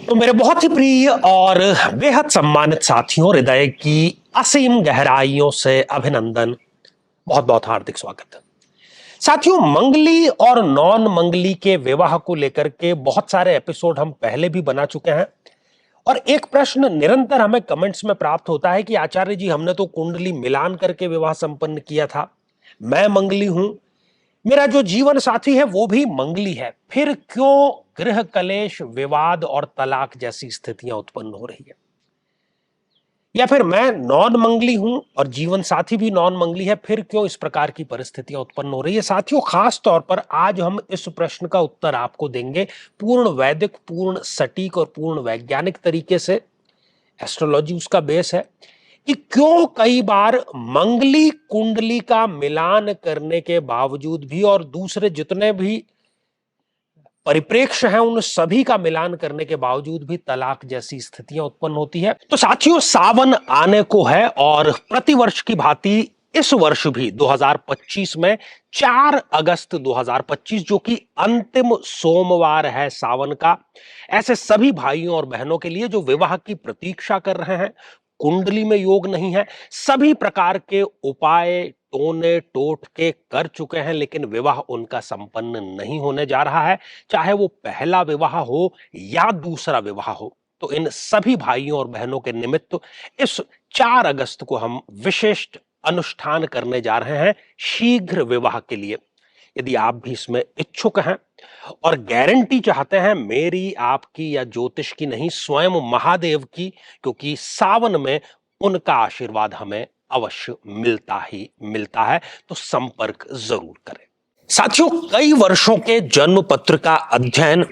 तो मेरे बहुत ही प्रिय और बेहद सम्मानित साथियों, हृदय की असीम गहराइयों से अभिनंदन, बहुत बहुत हार्दिक स्वागत है। साथियों, मंगली और नॉन मंगली के विवाह को लेकर के बहुत सारे एपिसोड हम पहले भी बना चुके हैं और एक प्रश्न निरंतर हमें कमेंट्स में प्राप्त होता है कि आचार्य जी, हमने तो कुंडली मिलान करके विवाह संपन्न किया था, मैं मंगली हूं, मेरा जो जीवन साथी है वो भी मंगली है, फिर क्यों गृह कलेश, विवाद और तलाक जैसी स्थितियां उत्पन्न हो रही है? या फिर मैं नॉन मंगली हूं और जीवन साथी भी नॉन मंगली है, फिर क्यों इस प्रकार की परिस्थितियां उत्पन्न हो रही है? साथियों, खास तौर पर आज हम इस प्रश्न का उत्तर आपको देंगे पूर्ण वैदिक, पूर्ण सटीक और पूर्ण वैज्ञानिक तरीके से। एस्ट्रोलॉजी उसका बेस है कि क्यों कई बार मंगली कुंडली का मिलान करने के बावजूद भी और दूसरे जितने भी परिप्रेक्ष्य हैं उन सभी का मिलान करने के बावजूद भी तलाक जैसी स्थितियां उत्पन्न होती है। तो साथियों, सावन आने को है और प्रतिवर्ष की भांति इस वर्ष भी 2025 में 4 अगस्त 2025, जो कि अंतिम सोमवार है सावन का, ऐसे सभी भाइयों और बहनों के लिए जो विवाह की प्रतीक्षा कर रहे हैं, कुंडली में योग नहीं है, सभी प्रकार के उपाय टोने टोटके कर चुके हैं, लेकिन विवाह उनका संपन्न नहीं होने जा रहा है, चाहे वो पहला विवाह हो या दूसरा विवाह हो। तो इन सभी भाइयों और बहनों के निमित्त इस 4 अगस्त को हम विशिष्ट अनुष्ठान करने जा रहे हैं शीघ्र विवाह के लिए। यदि आप भी इसमें इच्छुक हैं और गारंटी चाहते हैं मेरी, आपकी या ज्योतिष की नहीं, स्वयं महादेव की, क्योंकि सावन में उनका आशीर्वाद हमें अवश्य मिलता ही मिलता है, तो संपर्क जरूर करें। साथियों, कई वर्षों के जन्म पत्र का अध्ययन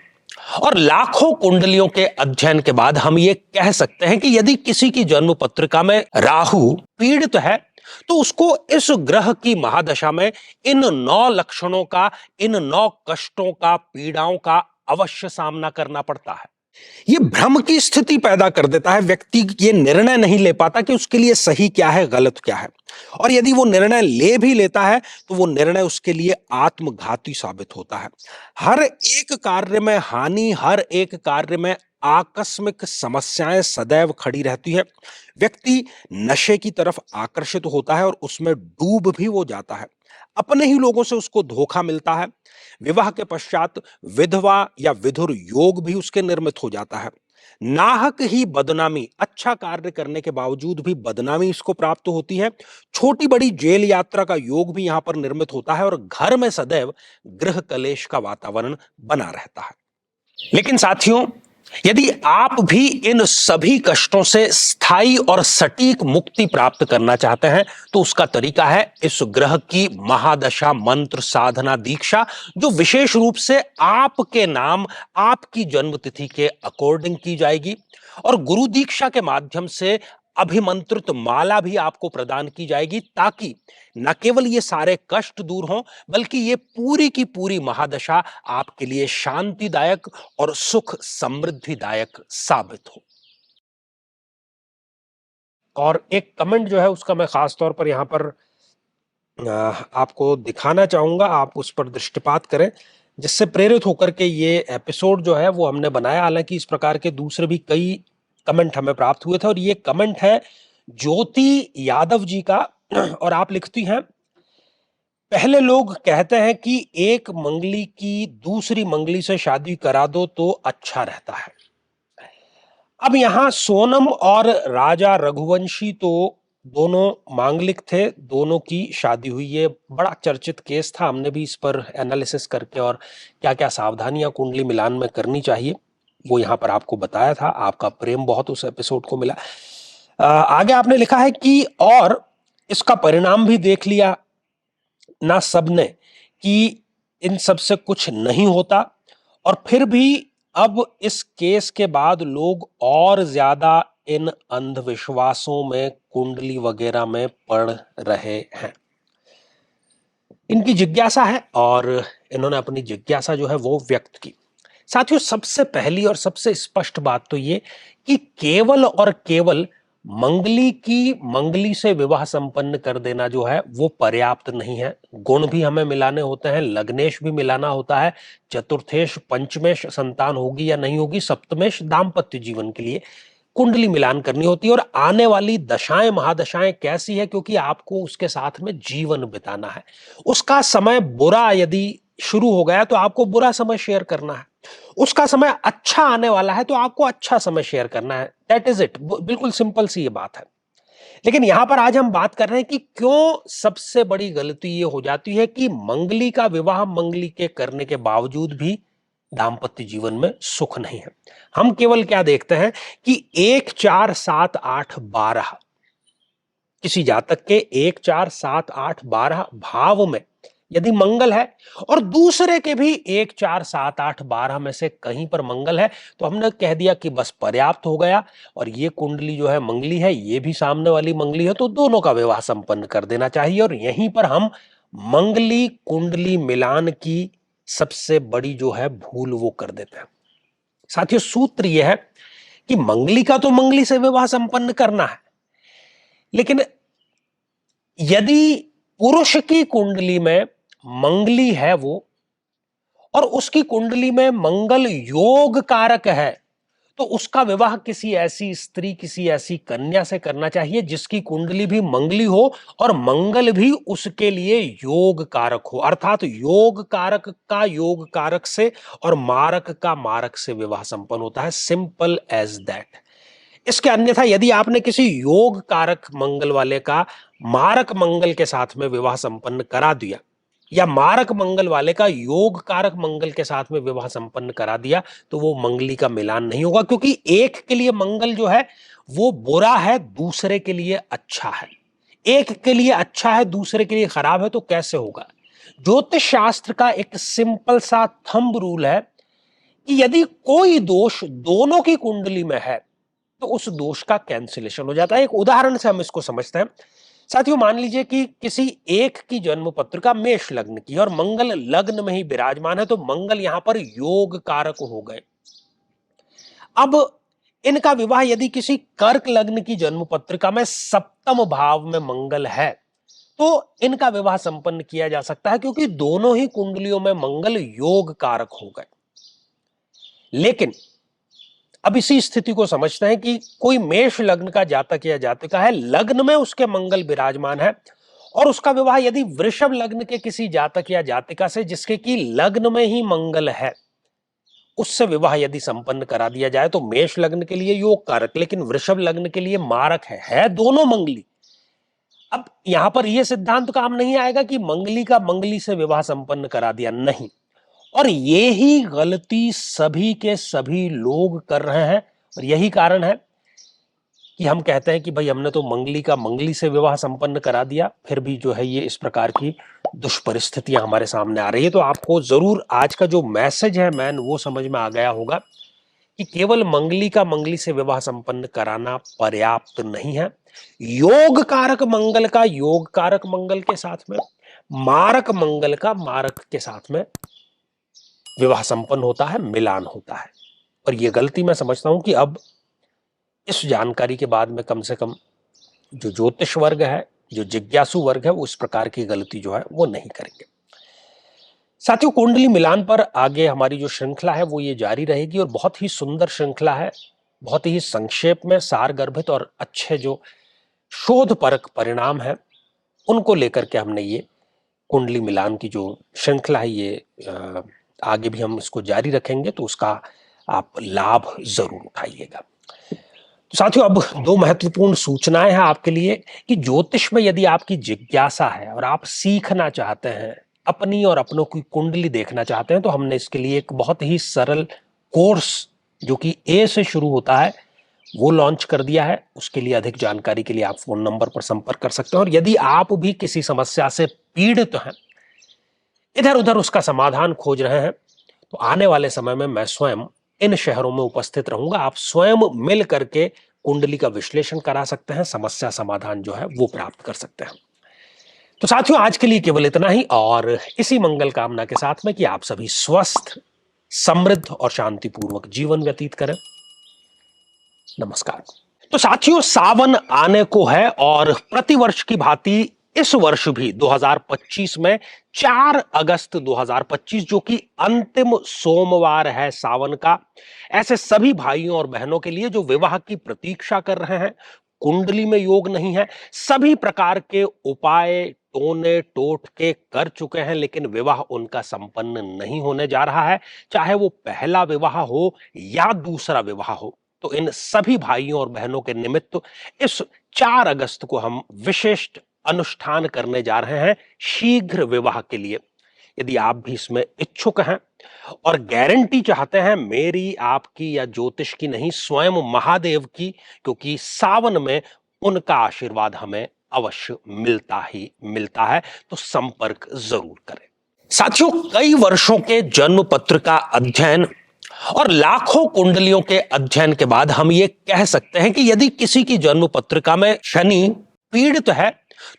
और लाखों कुंडलियों के अध्ययन के बाद हम ये कह सकते हैं कि यदि किसी की जन्म पत्रिका में राहु पीड़ित है तो उसको इस ग्रह की महादशा में इन 9 लक्षणों का, इन 9 कष्टों का, पीड़ाओं का अवश्य सामना करना पड़ता है। ये भ्रम की स्थिति पैदा कर देता है। व्यक्ति ये निर्णय नहीं ले पाता कि उसके लिए सही क्या है, गलत क्या है, और यदि वो निर्णय ले भी लेता है तो वो निर्णय उसके लिए आत्मघाती साबित होता है। हर एक कार्य में हानि, हर एक कार्य में आकस्मिक समस्याएं सदैव खड़ी रहती है। व्यक्ति नशे की तरफ आकर्षित होता है और उसमें डूब भी वो जाता है। अपने ही लोगों से उसको धोखा मिलता है। विवाह के पश्चात विधवा या विधुर योग भी उसके निर्मित हो जाता है। नाहक ही बदनामी, अच्छा कार्य करने के बावजूद भी बदनामी इसको प्राप्त होती है। छोटी बड़ी जेल यात्रा का योग भी यहां पर निर्मित होता है और घर में सदैव गृह कलेश का वातावरण बना रहता है। लेकिन साथियों, यदि आप भी इन सभी कष्टों से स्थायी और सटीक मुक्ति प्राप्त करना चाहते हैं तो उसका तरीका है इस ग्रह की महादशा मंत्र साधना दीक्षा, जो विशेष रूप से आपके नाम, आपकी जन्मतिथि के अकॉर्डिंग की जाएगी। और गुरु दीक्षा के माध्यम से अभिमंत्रित माला भी आपको प्रदान की जाएगी, ताकि न केवल ये सारे कष्ट दूर हों, बल्कि ये पूरी की पूरी महादशा आपके लिए शांतिदायक और सुख समृद्धिदायक साबित हो। और एक कमेंट जो है उसका मैं खास तौर पर यहां पर आपको दिखाना चाहूंगा, आप उस पर दृष्टिपात करें, जिससे प्रेरित होकर के ये एपिसोड जो है वो हमने बनाया। हालांकि इस प्रकार के दूसरे भी कई कमेंट हमें प्राप्त हुए थे और ये कमेंट है ज्योति यादव जी का, और आप लिखती हैं, पहले लोग कहते हैं कि एक मंगली की दूसरी मंगली से शादी करा दो तो अच्छा रहता है। अब यहां सोनम और राजा रघुवंशी तो दोनों मांगलिक थे, दोनों की शादी हुई। ये बड़ा चर्चित केस था, हमने भी इस पर एनालिसिस करके और क्या क्या सावधानियां कुंडली मिलान में करनी चाहिए वो यहां पर आपको बताया था। आपका प्रेम बहुत उस एपिसोड को मिला। आगे आपने लिखा है कि और इसका परिणाम भी देख लिया ना सबने कि इन सब से कुछ नहीं होता, और फिर भी अब इस केस के बाद लोग और ज्यादा इन अंधविश्वासों में, कुंडली वगैरह में पड़ रहे हैं। इनकी जिज्ञासा है और इन्होंने अपनी जिज्ञासा जो है वो व्यक्त की। साथियों, सबसे पहली और सबसे स्पष्ट बात तो ये कि केवल और केवल मंगली की मंगली से विवाह संपन्न कर देना जो है वो पर्याप्त नहीं है। गुण भी हमें मिलाने होते हैं, लग्नेश भी मिलाना होता है, चतुर्थेश पंचमेश संतान होगी या नहीं होगी, सप्तमेश दाम्पत्य जीवन के लिए कुंडली मिलान करनी होती है। और आने वाली दशाएं महादशाएं कैसी है, क्योंकि आपको उसके साथ में जीवन बिताना है। उसका समय बुरा यदि शुरू हो गया तो आपको बुरा समय शेयर करना है, उसका समय अच्छा आने वाला है तो आपको अच्छा समय शेयर करना है। दैट इज इट, बिल्कुल सिंपल सी ये बात है। लेकिन यहां पर आज हम बात कर रहे हैं कि क्यों सबसे बड़ी गलती ये हो जाती है कि मंगली का विवाह मंगली के करने के बावजूद भी दाम्पत्य जीवन में सुख नहीं है। हम केवल क्या देखते हैं कि 1 4 7 8 12 किसी जातक के 1 4 7 8 12 भाव में यदि मंगल है और दूसरे के भी 1 4 7 8 12 में से कहीं पर मंगल है, तो हमने कह दिया कि बस पर्याप्त हो गया और ये कुंडली जो है मंगली है, ये भी सामने वाली मंगली है, तो दोनों का विवाह संपन्न कर देना चाहिए। और यहीं पर हम मंगली कुंडली मिलान की सबसे बड़ी जो है भूल वो कर देते हैं। साथियों, सूत्र यह है कि मंगली का तो मंगली से विवाह संपन्न करना है, लेकिन यदि पुरुष की कुंडली में मंगली है वो और उसकी कुंडली में मंगल योग कारक है, तो उसका विवाह किसी ऐसी स्त्री, किसी ऐसी कन्या से करना चाहिए जिसकी कुंडली भी मंगली हो और मंगल भी उसके लिए योग कारक हो। अर्थात योग कारक का योग कारक से और मारक का मारक से विवाह संपन्न होता है। Simple as that. इसके अन्यथा यदि आपने किसी योग कारक मंगल वाले का मारक मंगल के साथ में विवाह संपन्न करा दिया या मारक मंगल वाले का योग कारक मंगल के साथ में विवाह संपन्न करा दिया, तो वो मंगली का मिलान नहीं होगा, क्योंकि एक के लिए मंगल जो है वो बुरा है, दूसरे के लिए अच्छा है। एक के लिए अच्छा है, दूसरे के लिए खराब है, तो कैसे होगा? ज्योतिष शास्त्र का एक सिंपल सा थंब रूल है कि यदि कोई दोष दोनों की कुंडली में है तो उस दोष का कैंसिलेशन हो जाता है। एक उदाहरण से हम इसको समझते हैं। साथियों, मान लीजिए कि किसी एक की जन्म पत्रिका मेष लग्न की और मंगल लग्न में ही विराजमान है, तो मंगल यहां पर योग कारक हो गए। अब इनका विवाह यदि किसी कर्क लग्न की जन्म पत्रिका में सप्तम भाव में मंगल है, तो इनका विवाह संपन्न किया जा सकता है, क्योंकि दोनों ही कुंडलियों में मंगल योग कारक हो गए। लेकिन अब इसी स्थिति को समझते हैं कि कोई मेष लग्न का जातक या जातिका है, लग्न में उसके मंगल विराजमान है और उसका विवाह यदि वृषभ लग्न के किसी जातक या जातिका से जिसके की लग्न में ही मंगल है, उससे विवाह यदि संपन्न करा दिया जाए, तो मेष लग्न के लिए योग कारक, लेकिन वृषभ लग्न के लिए मारक है दोनों मंगली। अब यहां पर यह सिद्धांत काम नहीं आएगा कि मंगली का मंगली से विवाह संपन्न करा दिया, नहीं। और ये ही गलती सभी के सभी लोग कर रहे हैं और यही कारण है कि हम कहते हैं कि भाई हमने तो मंगली का मंगली से विवाह संपन्न करा दिया, फिर भी जो है ये इस प्रकार की दुष्परिस्थितियां हमारे सामने आ रही है। तो आपको जरूर आज का जो मैसेज है मैन वो समझ में आ गया होगा कि केवल मंगली का मंगली से विवाह संपन्न कराना पर्याप्त नहीं है। योग कारक मंगल का योग कारक मंगल के साथ में, मारक मंगल का मारक के साथ में विवाह संपन्न होता है, मिलान होता है। और यह गलती मैं समझता हूं कि अब इस जानकारी के बाद में कम से कम जो ज्योतिष वर्ग है, जो जिज्ञासु वर्ग है, वो इस प्रकार की गलती जो है वो नहीं करेंगे। साथियों, कुंडली मिलान पर आगे हमारी जो श्रृंखला है वो ये जारी रहेगी और बहुत ही सुंदर श्रृंखला है। बहुत ही संक्षेप में सारगर्भित और अच्छे जो शोध परक परिणाम है उनको लेकर के हमने ये कुंडली मिलान की जो श्रृंखला है ये आगे भी हम इसको जारी रखेंगे, तो उसका आप लाभ जरूर उठाइएगा। तो साथियों, अब दो महत्वपूर्ण सूचनाएं हैं आपके लिए कि ज्योतिष में यदि आपकी जिज्ञासा है और आप सीखना चाहते हैं, अपनी और अपनों की कुंडली देखना चाहते हैं, तो हमने इसके लिए एक बहुत ही सरल कोर्स जो कि ए से शुरू होता है वो लॉन्च कर दिया है। उसके लिए अधिक जानकारी के लिए आप फोन नंबर पर संपर्क कर सकते हैं। और यदि आप भी किसी समस्या से पीड़ित हैं, इधर उधर उसका समाधान खोज रहे हैं, तो आने वाले समय में मैं स्वयं इन शहरों में उपस्थित रहूंगा। आप स्वयं मिल करके कुंडली का विश्लेषण करा सकते हैं, समस्या समाधान जो है वो प्राप्त कर सकते हैं। तो साथियों, आज के लिए केवल इतना ही और इसी मंगल कामना के साथ में कि आप सभी स्वस्थ, समृद्ध और शांतिपूर्वक जीवन व्यतीत करें। नमस्कार। तो साथियों, सावन आने को है और प्रतिवर्ष की भांति इस वर्ष भी 2025 में 4 अगस्त 2025 जो कि अंतिम सोमवार है सावन का, ऐसे सभी भाइयों और बहनों के लिए जो विवाह की प्रतीक्षा कर रहे हैं, कुंडली में योग नहीं है, सभी प्रकार के उपाय टोने टोटके कर चुके हैं, लेकिन विवाह उनका संपन्न नहीं होने जा रहा है, चाहे वो पहला विवाह हो या दूसरा विवाह हो। तो इन सभी भाइयों और बहनों के निमित्त इस 4 अगस्त को हम विशिष्ट अनुष्ठान करने जा रहे हैं शीघ्र विवाह के लिए। यदि आप भी इसमें इच्छुक हैं और गारंटी चाहते हैं मेरी, आपकी या ज्योतिष की नहीं, स्वयं महादेव की, क्योंकि सावन में उनका आशीर्वाद हमें अवश्य मिलता ही मिलता है, तो संपर्क जरूर करें। साथियों, कई वर्षों के जन्म पत्र का अध्ययन और लाखों कुंडलियों के अध्ययन के बाद हम ये कह सकते हैं कि यदि किसी की जन्म पत्रिका में शनि पीड़ित है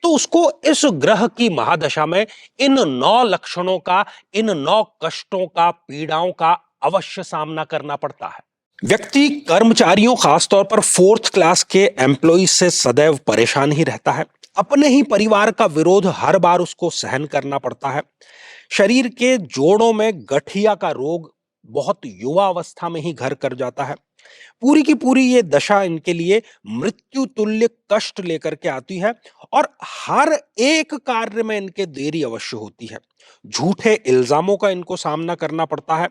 तो उसको इस ग्रह की महादशा में इन 9 लक्षणों का, इन 9 कष्टों का, पीड़ाओं का अवश्य सामना करना पड़ता है। व्यक्ति कर्मचारियों, खासतौर पर 4th क्लास के एम्प्लॉय से सदैव परेशान ही रहता है। अपने ही परिवार का विरोध हर बार उसको सहन करना पड़ता है। शरीर के जोड़ों में गठिया का रोग बहुत युवा अवस्था में ही घर कर जाता है। पूरी की पूरी ये दशा इनके लिए मृत्यु तुल्य कष्ट लेकर के आती है और हर एक कार्य में इनके देरी अवश्य होती है। झूठे इल्जामों का इनको सामना करना पड़ता है।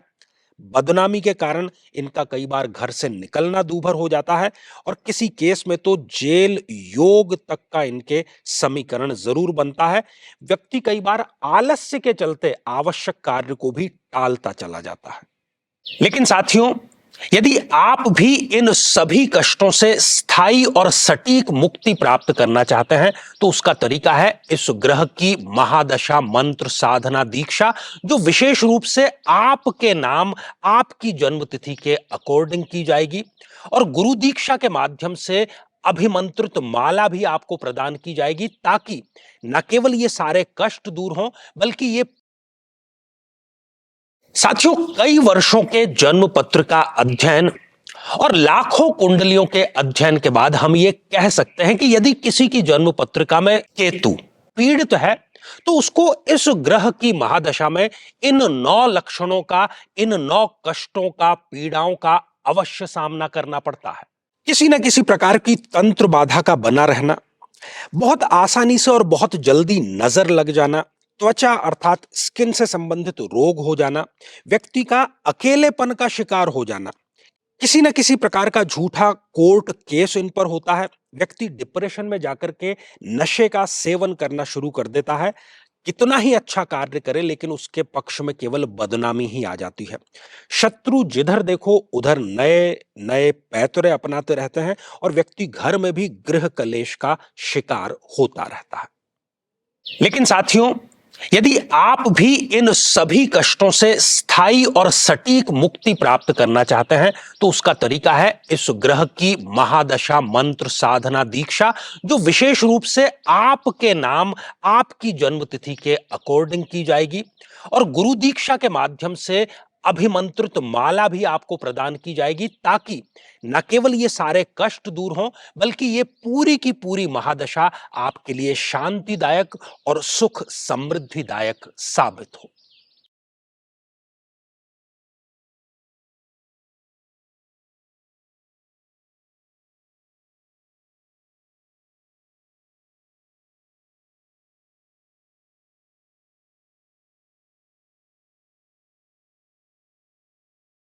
बदनामी के कारण इनका कई बार घर से निकलना दूभर हो जाता है और किसी केस में तो जेल योग तक का इनके समीकरण जरूर बनता है। व्यक्ति कई बार आलस्य के चलते आवश्यक कार्य को भी टालता चला जाता है। लेकिन साथियों, यदि आप भी इन सभी कष्टों से स्थायी और सटीक मुक्ति प्राप्त करना चाहते हैं तो उसका तरीका है इस ग्रह की महादशा मंत्र साधना दीक्षा, जो विशेष रूप से आपके नाम, आपकी जन्मतिथि के अकॉर्डिंग की जाएगी और गुरु दीक्षा के माध्यम से अभिमंत्रित माला भी आपको प्रदान की जाएगी, ताकि न केवल ये सारे कष्ट दूर हों बल्कि ये साथियों, कई वर्षों के जन्म पत्र का अध्ययन और लाखों कुंडलियों के अध्ययन के बाद हम ये कह सकते हैं कि यदि किसी की जन्म पत्रिका में केतु पीड़ित है तो उसको इस ग्रह की महादशा में इन 9 लक्षणों का, इन 9 कष्टों का, पीड़ाओं का अवश्य सामना करना पड़ता है। किसी न किसी प्रकार की तंत्र बाधा का बना रहना, बहुत आसानी से और बहुत जल्दी नजर लग जाना, त्वचा अर्थात स्किन से संबंधित रोग हो जाना, व्यक्ति का अकेलेपन का शिकार हो जाना, किसी न किसी प्रकार का झूठा कोर्ट केस इन पर होता है। व्यक्ति डिप्रेशन में जाकर के नशे का सेवन करना शुरू कर देता है। कितना ही अच्छा कार्य करे लेकिन उसके पक्ष में केवल बदनामी ही आ जाती है। शत्रु जिधर देखो उधर नए नए पैतरे अपनाते रहते हैं और व्यक्ति घर में भी गृह कलेश का शिकार होता रहता है। लेकिन साथियों, यदि आप भी इन सभी कष्टों से स्थायी और सटीक मुक्ति प्राप्त करना चाहते हैं तो उसका तरीका है इस ग्रह की महादशा मंत्र साधना दीक्षा, जो विशेष रूप से आपके नाम, आपकी जन्मतिथि के अकॉर्डिंग की जाएगी और गुरु दीक्षा के माध्यम से अभिमंत्रित माला भी आपको प्रदान की जाएगी, ताकि न केवल ये सारे कष्ट दूर हों बल्कि ये पूरी की पूरी महादशा आपके लिए शांतिदायक और सुख समृद्धिदायक साबित हो।